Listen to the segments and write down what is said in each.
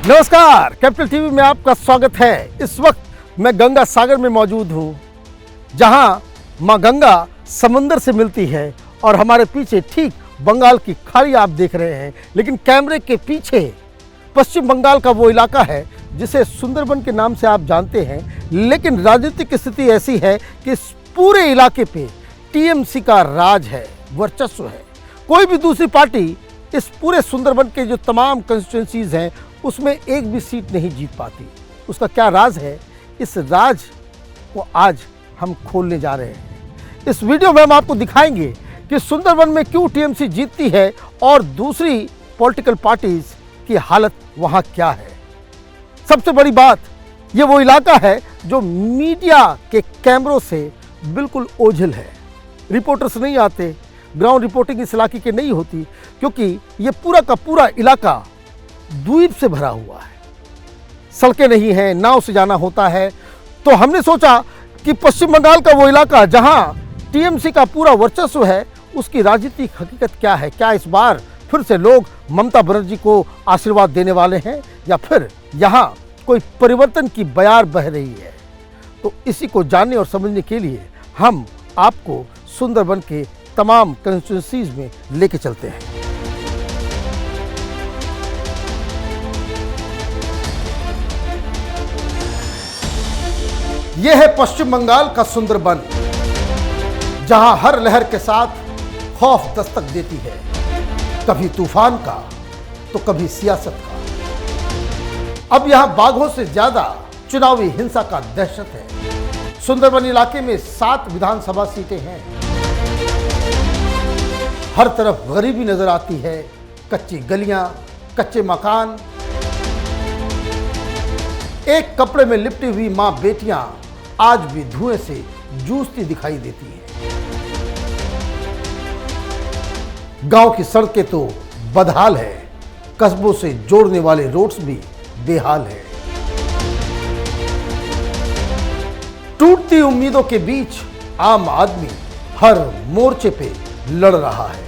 नमस्कार, capital TV में आपका स्वागत है। इस वक्त मैं गंगा सागर में मौजूद हूँ, जहाँ माँ गंगा समंदर से मिलती है और हमारे पीछे ठीक बंगाल की खाड़ी आप देख रहे हैं। लेकिन कैमरे के पीछे पश्चिम बंगाल का वो इलाका है जिसे सुंदरबन के नाम से आप जानते हैं। लेकिन राजनीतिक स्थिति ऐसी है कि इस पूरे इलाके पे टीएमसी का राज है, वर्चस्व है। कोई भी दूसरी पार्टी इस पूरे सुंदरबन के जो तमाम कंस्टिट्यूंसीज हैं उसमें एक भी सीट नहीं जीत पाती। उसका क्या राज है, इस राज को आज हम खोलने जा रहे हैं। इस वीडियो में हम आपको दिखाएंगे कि सुंदरबन में क्यों टीएमसी जीतती है और दूसरी पॉलिटिकल पार्टीज की हालत वहां क्या है। सबसे बड़ी बात, ये वो इलाका है जो मीडिया के कैमरों से बिल्कुल ओझल है। रिपोर्टर्स नहीं आते, ग्राउंड रिपोर्टिंग इस इलाके की नहीं होती, क्योंकि ये पूरा का पूरा इलाका द्वीप से भरा हुआ है। सड़कें नहीं हैं, नाव से जाना होता है। तो हमने सोचा कि पश्चिम बंगाल का वो इलाका जहां टीएमसी का पूरा वर्चस्व है, उसकी राजनीतिक हकीकत क्या है। क्या इस बार फिर से लोग ममता बनर्जी को आशीर्वाद देने वाले हैं या फिर यहां कोई परिवर्तन की बयार बह रही है। तो इसी को जानने और समझने के लिए हम आपको सुंदरबन के तमाम कंस्टिट्यूंसीज में लेके चलते हैं। यह है पश्चिम बंगाल का सुंदरबन, जहां हर लहर के साथ खौफ दस्तक देती है, कभी तूफान का तो कभी सियासत का। अब यहां बाघों से ज्यादा चुनावी हिंसा का दहशत है। सुंदरबन इलाके में 7 विधानसभा सीटें हैं। हर तरफ गरीबी नजर आती है, कच्ची गलियां, कच्चे मकान, एक कपड़े में लिपटी हुई मां बेटियां आज भी धुएं से जूझती दिखाई देती हैं। गांव की सड़कें तो बदहाल है, कस्बों से जोड़ने वाले रोड्स भी बेहाल है। टूटती उम्मीदों के बीच आम आदमी हर मोर्चे पे लड़ रहा है।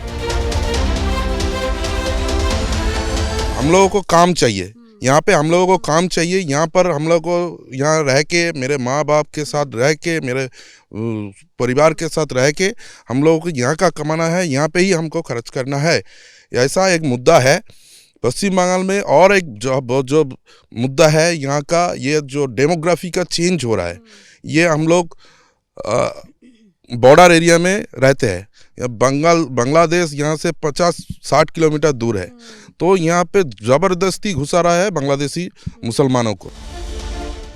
हम लोगों को काम चाहिए, यहाँ पे हम लोगों को काम चाहिए। यहाँ पर हम लोग को यहाँ रह के, मेरे माँ बाप के साथ रह के, मेरे परिवार के साथ रह के हम लोगों को यहाँ का कमाना है, यहाँ पे ही हमको खर्च करना है। ऐसा एक मुद्दा है पश्चिम बंगाल में। और एक जो मुद्दा है यहाँ का, ये जो डेमोग्राफी का चेंज हो रहा है, ये हम लोग बॉर्डर एरिया में रहते हैं। बांग्लादेश यहाँ से 50-60 किलोमीटर दूर है, तो यहाँ पे जबरदस्ती घुसा रहा है बांग्लादेशी मुसलमानों को।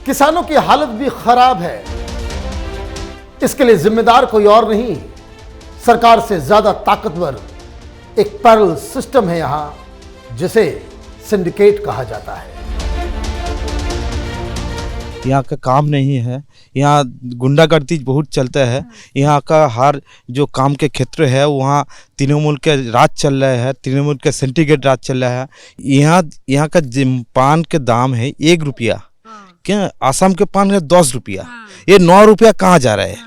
किसानों की हालत भी खराब है। इसके लिए जिम्मेदार कोई और नहीं, सरकार से ज्यादा ताकतवर एक पैरेलल सिस्टम है यहां, जिसे सिंडिकेट कहा जाता है। यहाँ का काम नहीं है, यहाँ गुंडागर्दी बहुत चलता है। यहाँ का हर जो काम के क्षेत्र है वहाँ तृणमूल के राज चल रहा है, तृणमूल के सिंडिकेट राज चल रहा है। यहाँ का पान के दाम है 1 रुपया, क्या आसाम के पान है 10 रुपया। ये 9 रुपया कहाँ जा रहा है?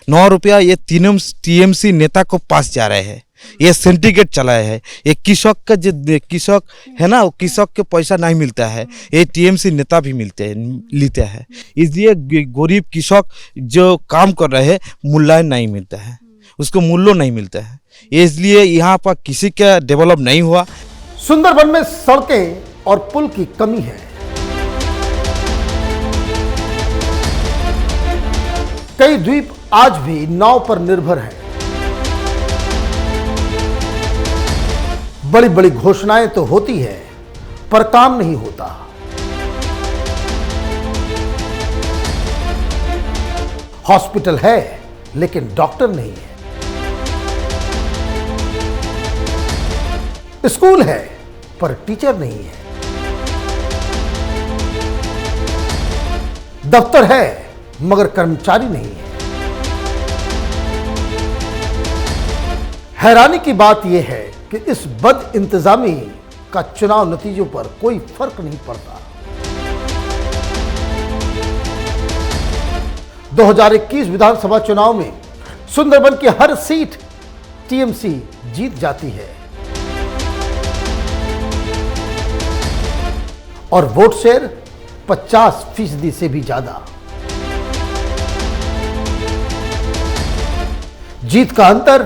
9 रुपया ये टीएमसी नेता को पास जा रहे हैं। ये सिंडिकेट चलाया है। ये कृषक का जो कृषक है ना, वो कृषक के पैसा नहीं मिलता है, ये टीएमसी नेता भी लेते हैं। इसलिए गरीब कृषक जो काम कर रहे हैं मूल्य नहीं मिलता है, उसको मूल्य नहीं मिलता है। इसलिए यहाँ पर किसी का डेवलप नहीं हुआ। सुंदरबन में सड़कें और पुल की कमी है। कई द्वीप आज भी नाव पर निर्भर हैं। बड़ी बड़ी घोषणाएं तो होती है, पर काम नहीं होता। हॉस्पिटल है लेकिन डॉक्टर नहीं है। स्कूल है पर टीचर नहीं है। दफ्तर है मगर कर्मचारी नहीं है। हैरानी की बात यह है कि इस बद इंतजामी का चुनाव नतीजों पर कोई फर्क नहीं पड़ता। 2021 विधानसभा चुनाव में सुंदरबन की हर सीट टीएमसी जीत जाती है और वोट शेयर 50% से भी ज्यादा। जीत का अंतर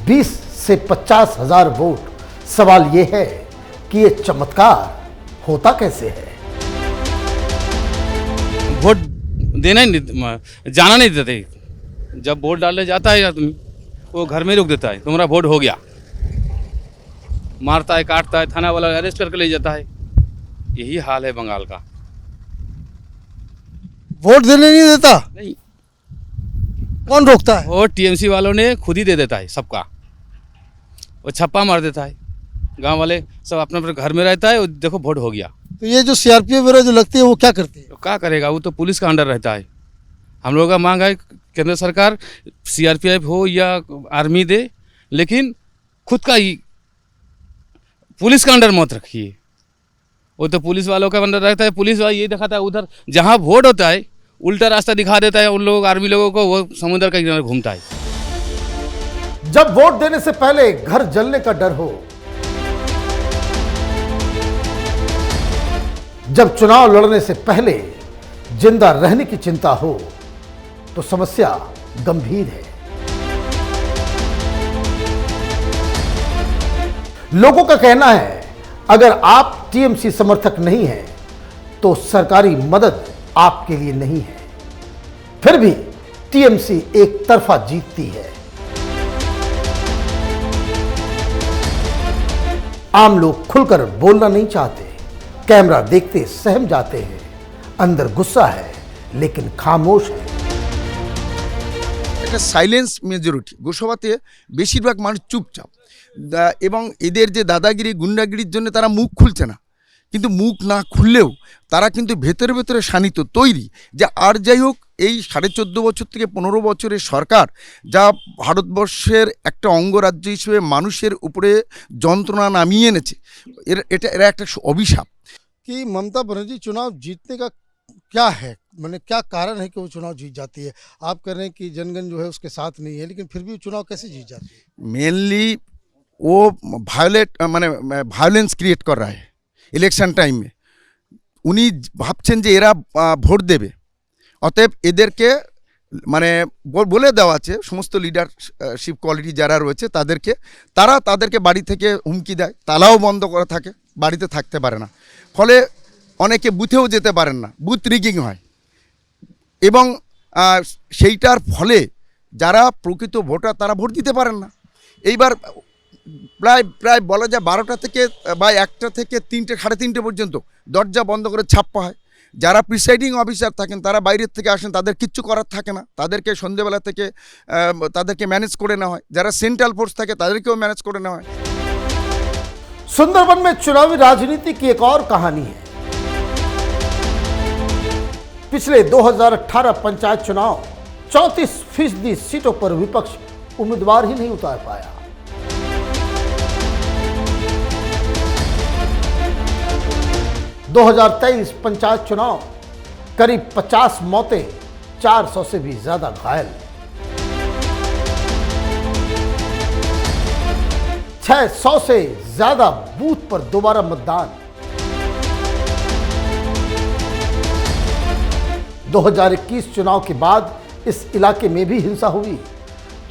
20 से 50 हजार वोट। सवाल यह है कि यह चमत्कार होता कैसे है। वोट देना ही नहीं, जाना नहीं देते। जब वोट डालने जाता है आदमी, वो घर में रोक देता है, तुम्हारा वोट हो गया, मारता है, काटता है, थाना वाला अरेस्ट करके ले जाता है। यही हाल है बंगाल का। वोट देने नहीं देता, नहीं, कौन रोकता है? वोट टीएमसी वालों ने खुद ही दे देता है सबका। वो छप्पा मार देता है, गांव वाले सब अपने अपने घर में रहता है, वो देखो वोट हो गया। तो ये जो सीआरपीएफ वगैरह जो लगती है वो क्या करती है? तो क्या करेगा, वो तो पुलिस का अंडर रहता है। हम लोगों का मांग है केंद्र सरकार सीआरपीएफ हो या आर्मी दे, लेकिन खुद का ही पुलिस का अंडर मत रखिए। वो तो पुलिस वालों का अंडर रहता है, पुलिस वाला ये दिखाता है उधर जहाँ वोट होता है उल्टा रास्ता दिखा देता है उन लोगों आर्मी लोगों को, वो समुद्र का किनारे घूमता है। जब वोट देने से पहले घर जलने का डर हो, जब चुनाव लड़ने से पहले जिंदा रहने की चिंता हो, तो समस्या गंभीर है। लोगों का कहना है अगर आप टीएमसी समर्थक नहीं हैं तो सरकारी मदद आपके लिए नहीं है। फिर भी टीएमसी एक तरफा जीतती है। आम लोग खुलकर बोलना नहीं चाहते, कैमरा देखते सहम जाते हैं, अंदर गुस्सा है लेकिन खामोश है। একটা সাইলেন্স মেজরিটি গোসাবাতে বেশিরভাগ মানুষ চুপচাপ এবং এদের যে দাদাগিরি গুন্ডাগিরির জন্য তারা মুখ খুলছে না, কিন্তু মুখ না খুললেও তারা কিন্তু ভেতরে ভেতরে শানিত তৈরি যে আর যাই হোক এই 14.5 বছর থেকে 15 বছরের সরকার যা ভারতবর্ষের একটা অঙ্গরাজ্য হিসেবে মানুষের উপরে যন্ত্রণা নামিয়ে এনেছে, এরা একটা অভিশাপ। कि ममता बनर्जी चुनाव जीतने का क्या है, माने क्या कारण है कि वो चुनाव जीत जाती है? आप कह रहे हैं कि जनगण जो है उसके साथ नहीं है, लेकिन फिर भी वो चुनाव कैसे जीत जाती है? मेनली वो ভায়োলেন্স ক্রিয়েট कर रहा है ইলেকশন টাইমে। উনি ভাবছেন যে এরা ভোট দেবে, অতএব এদেরকে মানে বলে দেওয়া আছে সমস্ত লিডারশিপ কোয়ালিটি যারা রয়েছে তাদেরকে বাড়ি থেকে হুমকি দেয়, তালাও বন্ধ করা থাকে, বাড়িতে থাকতে পারে না, ফলে অনেকে বুথেও যেতে পারেন না, বুথ রিগিং হয় এবং সেইটার ফলে যারা প্রকৃত ভোটার তারা ভোট দিতে পারেন না। এইবার প্রায় বলা যায় 12টা থেকে বা 1টা থেকে 3টে 3:30 পর্যন্ত দরজা বন্ধ করে ছাপ্পা হয়। যারা প্রিসাইডিং অফিসার থাকেন তারা বাইরের থেকে আসেন, তাদের কিচ্ছু করার থাকে না, তাদেরকে সন্ধ্যেবেলা থেকে তাদেরকে ম্যানেজ করে নেওয়া হয়। যারা সেন্ট্রাল ফোর্স থাকে তাদেরকেও ম্যানেজ করে নেওয়া হয়। सुंदरबन में चुनावी राजनीति की एक और कहानी है। पिछले 2018 पंचायत चुनाव 34% सीटों पर विपक्ष उम्मीदवार ही नहीं उतार पाया। 2023 पंचायत चुनाव करीब 50 मौतें, 400 से भी ज्यादा घायल, 600 से ज्यादा बूथ पर दोबारा मतदान। 2021 चुनाव के बाद इस इलाके में भी हिंसा हुई।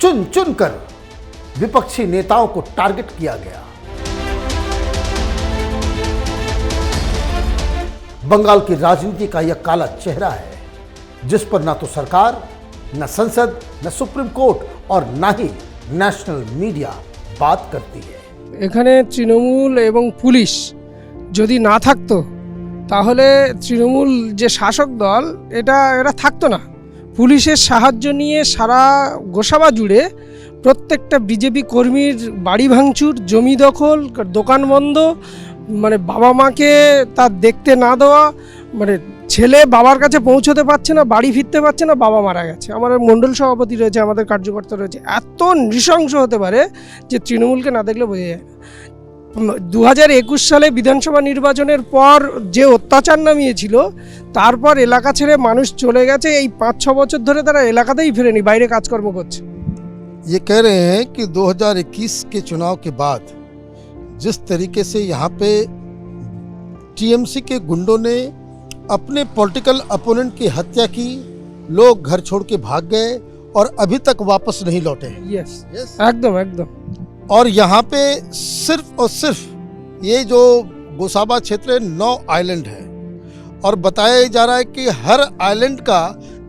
चुन चुन कर विपक्षी नेताओं को टारगेट किया गया। बंगाल की राजनीति का यह काला चेहरा है जिस पर ना तो सरकार, न संसद, न सुप्रीम कोर्ट और ना ही नेशनल मीडिया बात करती है। এখানে তৃণমূল এবং পুলিশ যদি না থাকতো তাহলে তৃণমূল যে শাসক দল এরা থাকতো না। পুলিশের সাহায্য নিয়ে সারা গোসাবা জুড়ে প্রত্যেকটা বিজেপি কর্মীর বাড়ি ভাঙচুর, জমি দখল, দোকান বন্ধ, মানে বাবা মাকে তার দেখতে না দেওয়া, মানে ছেলে বাবার কাছে পৌঁছতে পারছে না, বাড়ি ফিরতে পারছে না, বাবা মারা গেছে। আমার মণ্ডল সভাপতি রয়েছে, আমাদের কার্যকর্তা রয়েছে। এত নৃশংস হতে পারে যে তৃণমূলকে না দেখলে বোঝা যায় না। 2021 সালে বিধানসভা নির্বাচনের পর যে অত্যাচার নামিয়েছিল, তারপর এলাকা ছেড়ে মানুষ চলে গেছে। এই 5-6 বছর ধরে তারা এলাকাতেই ফেরেনি, বাইরে কাজকর্ম করছে। ये कह रहे हैं कि 2021 के चुनाव के बाद जिस तरीके से यहाँ पे टीएमसी के गुंडों ने अपने पॉलिटिकल अपोनेंट की हत्या की, लोग घर छोड़ के भाग गए और अभी तक वापस नहीं लौटे हैं। यस, एकदम एकदम। और यहाँ पे सिर्फ और सिर्फ ये जो गोसाबा क्षेत्र है 9 आइलैंड है और बताया जा रहा है कि हर आइलैंड का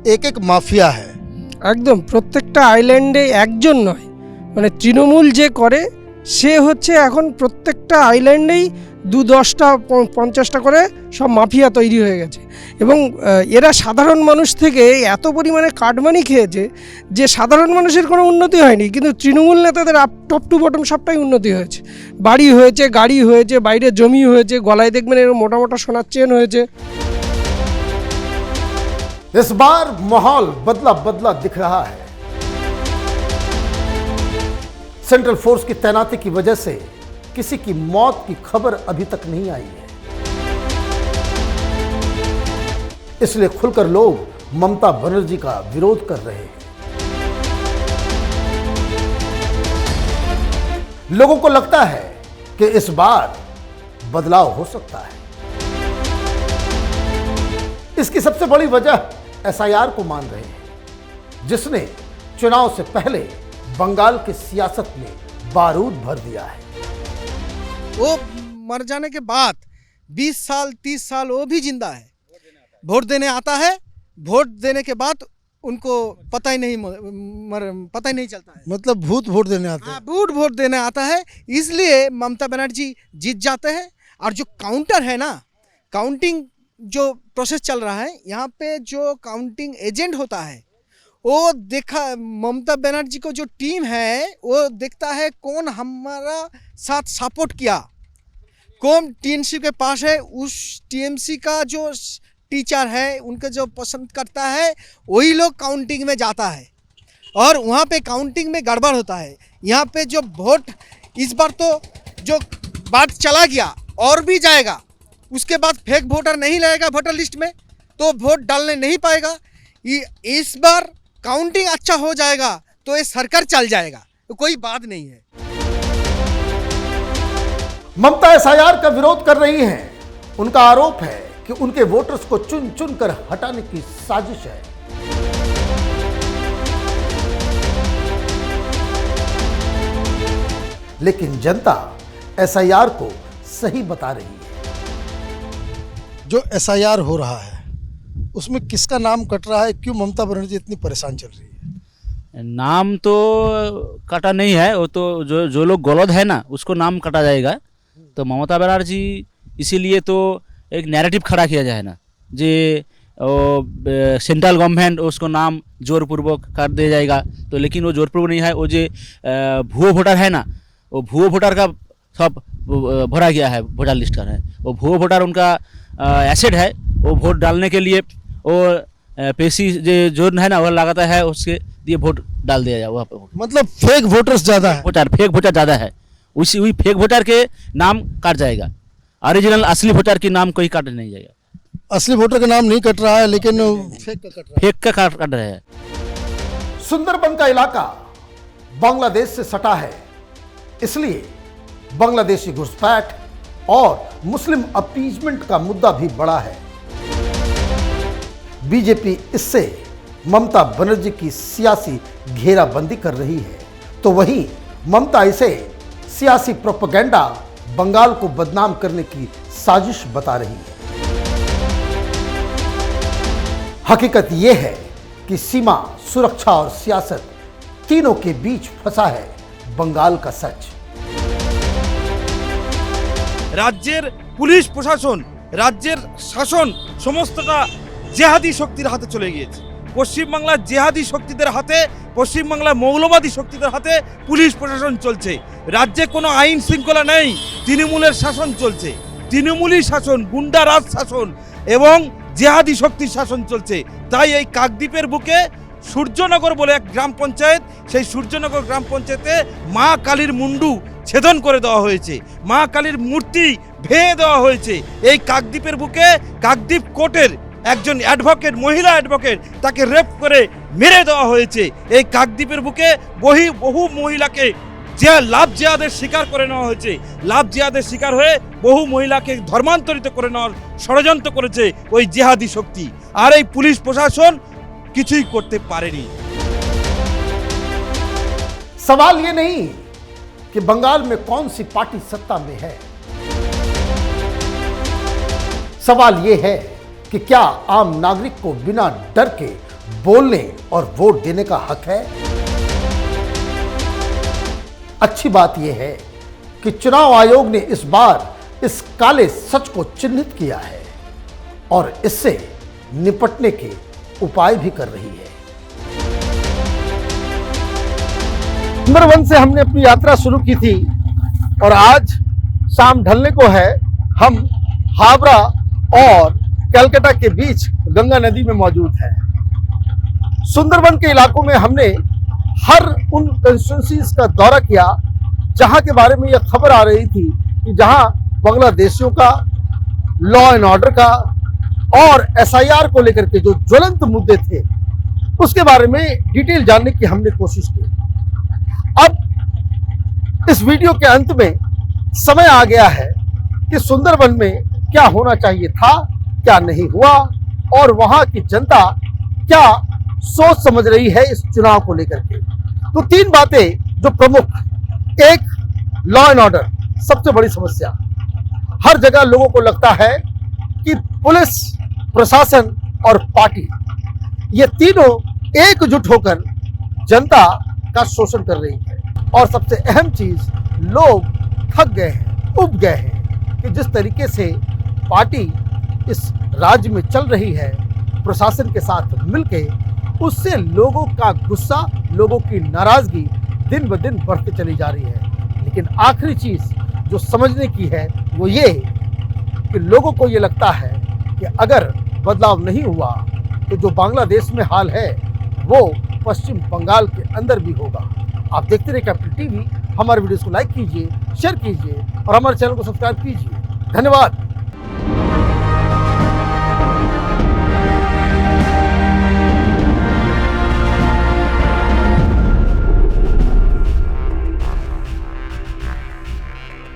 एक एक माफिया है। একদম প্রত্যেকটা আইল্যান্ডে একজন নয়, মানে তৃণমূল যে করে সে হচ্ছে এখন প্রত্যেকটা আইল্যান্ডেই 2-10টা 50টা করে সব মাফিয়া তৈরি হয়ে গেছে এবং এরা সাধারণ মানুষ থেকে এত পরিমাণে কাটমানি খেয়েছে যে সাধারণ মানুষের কোনো উন্নতি হয়নি, কিন্তু তৃণমূল নেতাদের টপ টু বটম সবটাই উন্নতি হয়েছে। বাড়ি হয়েছে, গাড়ি হয়েছে, বাইরে জমি হয়েছে, গলায় দেখবেন এরকম মোটা মোটা সোনার চেন হয়েছে। इस बार माहौल बदला बदला दिख रहा है। सेंट्रल फोर्स की तैनाती की वजह से किसी की मौत की खबर अभी तक नहीं आई है, इसलिए खुलकर लोग ममता बनर्जी का विरोध कर रहे हैं। लोगों को लगता है कि इस बार बदलाव हो सकता है। इसकी सबसे बड़ी वजह एसआईआर को मान रहे हैं, जिसने चुनाव से पहले बंगाल की सियासत में बारूद भर दिया है। वो मर जाने के बाद 20 साल 30 साल वो भी जिंदा है, वोट देने आता है, वोट देने के बाद उनको पता ही नहीं चलता है। मतलब भूत वोट देने आते हैं। हाँ, वोट देने आता है, इसलिए ममता बनर्जी जीत जाते हैं। और जो काउंटर है ना, काउंटिंग जो प्रोसेस चल रहा है यहाँ पे, जो काउंटिंग एजेंट होता है वो देखा, ममता बनर्जी को जो टीम है वो देखता है कौन हमारा साथ सपोर्ट किया, कौन टीएमसी के पास है, उस टीएमसी का जो टीचर है उनके जो पसंद करता है वही लोग काउंटिंग में जाता है और वहाँ पे काउंटिंग में गड़बड़ होता है। यहाँ पे जो वोट इस बार तो जो बात चला गया और भी जाएगा, उसके बाद फेक वोटर नहीं लगेगा वोटर लिस्ट में तो वोट डालने नहीं पाएगा। इस बार काउंटिंग अच्छा हो जाएगा तो ये सरकार चल जाएगा, तो कोई बात नहीं है। ममता एसआईआर का विरोध कर रही हैं। उनका आरोप है कि उनके वोटर्स को चुन चुन कर हटाने की साजिश है। लेकिन जनता एसआईआर को सही बता रही है। जो एसआईआर हो रहा है उसमें किसका नाम कट रहा है, क्यों ममता बनर्जी इतनी परेशान चल रही है? नाम तो कटा नहीं है, वो तो जो लोग गलत है ना उसको नाम कटा जाएगा। तो ममता बनर्जी इसीलिए तो एक नैरेटिव खड़ा किया जाए ना, जे सेंट्रल गवर्नमेंट उसको नाम जोरपूर्वक कर दिया जाएगा। तो लेकिन वो जोरपूर्वक नहीं है, वो जो भुआ वोटर है ना, वो भुआ वोटर का सब भरा गया है, वोटर लिस्ट का है। वो भुआ वोटर उनका एसेट है, वो वोट डालने के लिए वो पैसी जो है ना वो लगाता है, उसके लिए वोट डाल दिया जाए वहाँ पे। मतलब फेक वोटर्स ज्यादा है। फेक वोटर ज़्यादा है, वही फेक वोटर के नाम काट जाएगा। ओरिजिनल असली वोटर के नाम कोई काट नहीं जाएगा। असली वोटर का नाम नहीं कट रहा है, लेकिन फेक का कट रहा है। फेक का काट रहे हैं। सुंदरबन का इलाका बांग्लादेश से सटा है, इसलिए बांग्लादेशी घुसपैठ और मुस्लिम अपीजमेंट का मुद्दा भी बड़ा है। बीजेपी इससे ममता बनर्जी की सियासी घेराबंदी कर रही है, तो वहीं ममता इसे सियासी प्रोपेगेंडा, बंगाल को बदनाम करने की साजिश बता रही है। हकीकत यह है कि सीमा, सुरक्षा और सियासत तीनों के बीच फंसा है बंगाल का सच। রাজ্যের পুলিশ প্রশাসন, রাজ্যের শাসন সমস্তটা জেহাদি শক্তির হাতে চলে গিয়েছে। পশ্চিমবাংলার জেহাদি শক্তিদের হাতে, পশ্চিমবাংলার মৌলবাদী শক্তিদের হাতে পুলিশ প্রশাসন চলছে। রাজ্যে কোনো আইন শৃঙ্খলা নেই, তৃণমূলের শাসন চলছে। তৃণমূলী শাসন, গুন্ডা রাজ শাসন এবং জেহাদি শক্তির শাসন চলছে। তাই এই কাকদ্বীপের বুকে সূর্যনগর বলে এক গ্রাম পঞ্চায়েত, সেই সূর্যনগর গ্রাম পঞ্চায়েতে মা কালীর মুন্ডু ছেদন করে দেওয়া হয়েছে, মা কালীর মূর্তি ভেঙে দেওয়া হয়েছে। এই কাকদ্বীপের বুকে কাকদ্বীপ কোর্টের একজন অ্যাডভোকেট, মহিলা অ্যাডভোকেট, তাকে রেপ করে মেরে দেওয়া হয়েছে। এই কাকদ্বীপের বুকে বহু মহিলাকে যে লাভ জেহাদের শিকার করে নেওয়া হয়েছে। লাভ জেহাদের শিকার হয়ে বহু মহিলাকে ধর্মান্তরিত করে নেওয়ার ষড়যন্ত্র করেছে ওই জেহাদি শক্তি, আর এই পুলিশ প্রশাসন কিছুই করতে পারেনি। सवाल ये नहीं कि बंगाल में कौन सी पार्टी सत्ता में है, सवाल ये है कि क्या आम नागरिक को बिना डर के बोलने और वोट देने का हक है। अच्छी बात यह है कि चुनाव आयोग ने इस बार इस काले सच को चिन्हित किया है और इससे निपटने के उपाय भी कर रही है। नंबर 1 से हमने अपनी यात्रा शुरू की थी और आज शाम ढलने को है। हम हावड़ा और कलकत्ता के बीच गंगा नदी में मौजूद हैं। सुंदरबन के इलाकों में हमने हर उन कंस्टिट्यूंसीज का दौरा किया जहां के बारे में यह खबर आ रही थी कि जहां बांग्लादेशियों का, लॉ एंड ऑर्डर का और SIR को लेकर के जो ज्वलंत मुद्दे थे उसके बारे में डिटेल जानने की हमने कोशिश की। अब इस वीडियो के अंत में समय आ गया है कि सुंदरबन में क्या होना चाहिए था, क्या नहीं हुआ और वहां की जनता क्या सोच समझ रही है इस चुनाव को लेकर के। तो 3 बातें जो प्रमुख, एक लॉ एंड ऑर्डर सबसे बड़ी समस्या। हर जगह लोगों को लगता है कि पुलिस, प्रशासन और पार्टी ये तीनों एकजुट होकर जनता का शोषण कर रही है। और सबसे अहम चीज, लोग थक गए हैं, उब गए हैं कि जिस तरीके से पार्टी इस राज्य में चल रही है प्रशासन के साथ मिलके, उससे लोगों का गुस्सा, लोगों की नाराजगी दिन ब दिन बढ़ती चली जा रही है। लेकिन आखिरी चीज जो समझने की है वो ये कि लोगों को ये लगता है कि अगर बदलाव नहीं हुआ तो जो बांग्लादेश में हाल है वो पश्चिम बंगाल के अंदर भी होगा। आप देखते रहिए कैपिटल टीवी। हमारे वीडियोस को लाइक कीजिए, शेयर कीजिए और हमारे चैनल को सब्सक्राइब कीजिए। धन्यवाद।